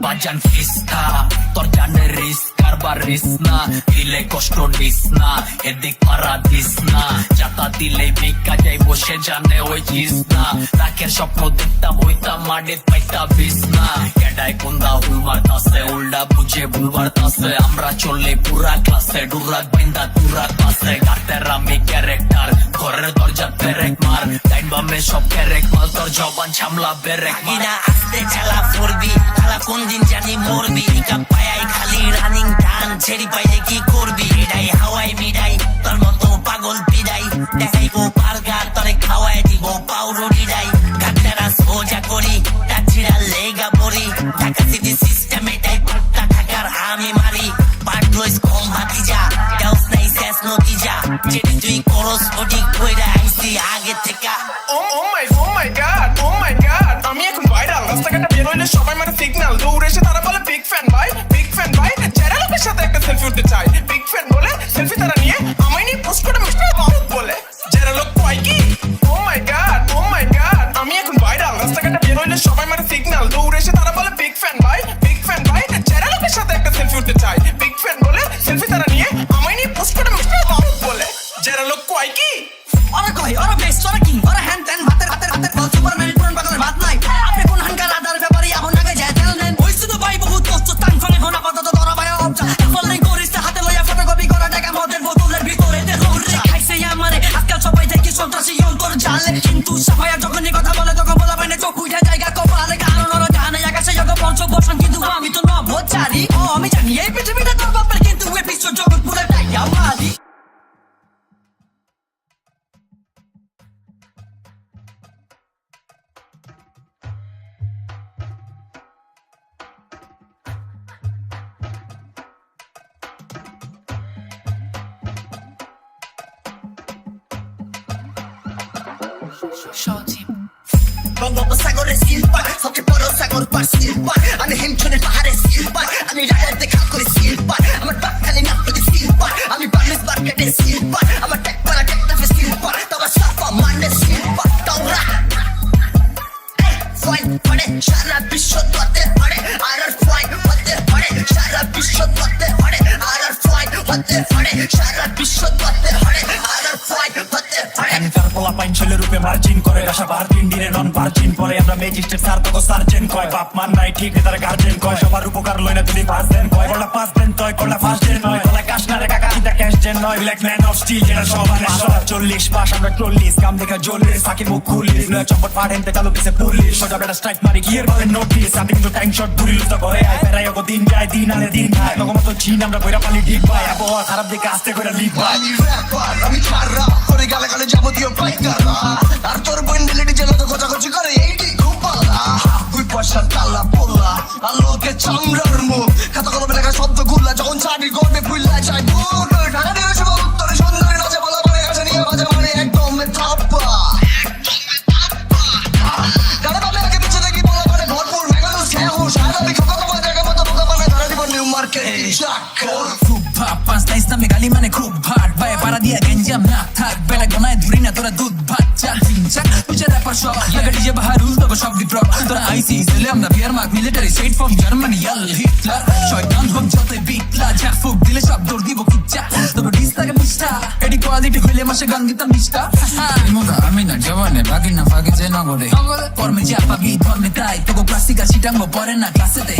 বাজান ফিস্তা তোর জানে রিস্ক কারবার রিস না দিলে কষ্ট দিস না এদিক পারা দিস না চাতা দিলে ভিক্ষা যাই বসে জানে ওই জিস না রাখের স্বপ্ন দেখতাম হইতাম মাডে পাইতা বিস না কেডাই কুন্দা হুলমার তাসে উল্টা বুঝে ভুলবার তাসে আমরা চললে পুরা ক্লাসে ডুরাক বিন্দা তুরা তাসে গাতের আমি ক্যারেক্টার ঘরের দরজা পেরেক মার টাইম বামে সব ক্যারেক মাল তোর জবান ছামলা বেরেক মার আসতে চালা ফরবি খালা কোন দিন জানি মরবি পিকআপ পায়াই খালি রানিং টান ছেড়ি পাইলে কি করবি এটাই হাওয়াই মিডাই তোর মতো পাগল পিডাই দেখাইবো বার্গার তোরে খাওয়াই দিব পাউরুটি ডাই গাতেরা সোজা করি টাচিরা লেগা পড়ি ঢাকা সিটি সিস্টেম এটাই পাট্টা ঢাকার আমি মারি পাট রইস কম ভাতিজা দেওস নাই শেষ নতিজা যেটি তুই করস ওটিক কইরা আইসি আগে থেকে Oh my god আমি এখন ভাইরাল রাস্তাঘাটে বের হইলে সবাই মানে সিগন্যাল দৌড়ে এসে তারা বলে বিগ ফ্যান ভাই যারা লোকের সাথে একটা সেলফি উঠতে চায় বিগ ফ্যান বলে সেলফি তারা নিয়ে আমায় নিয়ে পোস্ট করে মিস্টার মাহমুদ বলে যারা লোক কয় কি Oh my god আমি এখন ভাইরাল রাস্তাঘাটে বের হইলে সবাই মানে সিগন্যাল দৌড়ে এসে তারা বলে বিগ ফ্যান ভাই যারা লোকের সাথে একটা সেলফি উঠতে চায় বিগ ফ্যান বলে সেলফি তারা নিয়ে আমায় নিয়ে পোস্ট করে মিস্টার মাহমুদ বলে যারা লোক কয় কি ওরা কই ওরা বেস্ট ওরা কিং ওরা হ্যান্ড টেন হাতের বল সুপারম্যান পুরন পাগলের বাদ নাই আপনি কোন হানকার আদার ব্যাপারে এখন আগে যায় তেল নেন হইছে তো ভাই বহুত কষ্ট টান ফলে হোনা পাতা ধরা ভাই অবজা ফলে করিস হাতে লইয়া ফটোকপি করা টাকা মদের বোতলের ভিতরে দে দৌড়ে খাইছে আমারে আজকাল সবাই দেখি সন্ত্রাসী অন্তর জালে কিন্তু সাফায়া যখনই কথা বলে তখন বলা পায় না চোখ উঠে জায়গা কপালে কারণ ওরা জানে আকাশে যত পঞ্চবর্ষণ কিন্তু আমি তো নবচারী আমি জানি এই পৃথিবীতে তোর বাপের কিন্তু এই বিশ্ব জগৎ পুরোটাই আমারই বঙ্গোপসাগরের শিল্পার সবচেয়ে বড় সাগর পার শিল্পার আমি হিমছনের পাহাড়ের শিল্পার আমি রাজাতে খাল করে শিল্পার আমার বাকখালি নাটকে শিল্পার আমি বার্নেস মার্কেটের শিল্পার আমার টেকপাড়া টেকনাফে শিল্পার তোমার সাফা মানের শিল্পার তাওরা ফাইন পড়ে সারা বিশ্ব দতে পড়ে আর ফাইন হতে পড়ে সারা বিশ্ব দতে পড়ে আর ফাইন হতে পড়ে সারা বিশ্ব দতে পড়ে আর ফাইন হতে পড়ে আমি তার পোলা পাইন ছেলে রূপে মার্জিন করে আশা ভারতীন ডিরে নন ভার্জিন পরে আমরা ম্যাজিস্ট্রেট স্যার তখন সার্জেন্ট কয় বাপ মান নাই ঠিক তার গার্জেন কয় সবার উপকার লই না তুমি পাঁচ দেন কয় কোলা পাঁচ দেন তয় কোলা ফার্স্ট দেন নয় কোলা কাশ না রে কাকা কিটা ক্যাশ দেন নয় ব্ল্যাক ম্যান অফ স্টিল যেটা সবার 40 পাস আমরা 40 কাম দেখা জলিস সাকিব মুখ খুলিস নয় চম্পট ফাড়েন তে চালু পিছে পুলিশ সোজা বেটা স্ট্রাইক মারি গিয়ার বলে নোটিস আমি কিন্তু টাইম শট ঘুরি লুতা করে আই পেরাই গো দিন যায় দিন আনে দিন খায় তখন মতো চিন আমরা বইরা পানি ঠিক ভাই আবহাওয়া খারাপ দিকে আস্তে করে লিখ ভাই আমি র‍্যাপার আমি ছাড়া করে গালে গালে যাবতীয় পাইকারা আর তোর বোন মিলিটি জেলা তো খোঁজাখুঁজি করে এইটি খুব পালা তুই পয়সার তালা পোলা আর লোকে চামড়ার মুখ খাতা কলমে লেখা শব্দ গুলা যখন চাকরি করবে ফুল্লা চাই বুট ঢাকা দিয়ে এসে উত্তরে সুন্দরী নাচে বলা বলে কাছে নিয়ে বাজে মানে একদম থাপ্পা গাড়ি বাবলে আগে পিছিয়ে দেখি বলা মানে ভরপুর মেগালুস খেয়াল সারা বিখ কত জায়গা মতো বোকা মানে ধরা দিব নিউ মার্কেট চাক্কর খুব ভাব পাঁচ নাইস নামে গালি মানে খুব ভাট ভাই পাড়া দিয়া গেঞ্জাম না থাক বেলা গোনায় ধরি না তোরা দুধ ভাত চা চিংচা তুই র্যাপার সব লাগা ডিজে বাহারুল তবে সব দি প্রপ তোরা আইসি জেলে আমরা বিয়ার মার্ক মিলিটারি স্টেট ফ্রম জার্মানি ইয়াল হিটলার শয়তান হোক যতই বিটলা যা ফুক দিলে সব দৌড় দিব কিচ্ছা তবে ডিস লাগে মিষ্টা এডি কোয়ালিটি হইলে মাসে গান দিতাম মিষ্টা মোদা আমি না জওয়ানে বাকি না ফাঁকে যে নগরে কর্মে যা পাবি ধর্মে তাই তোকে ক্লাসিকা সিটাঙ্গ পরে না ক্লাসেতে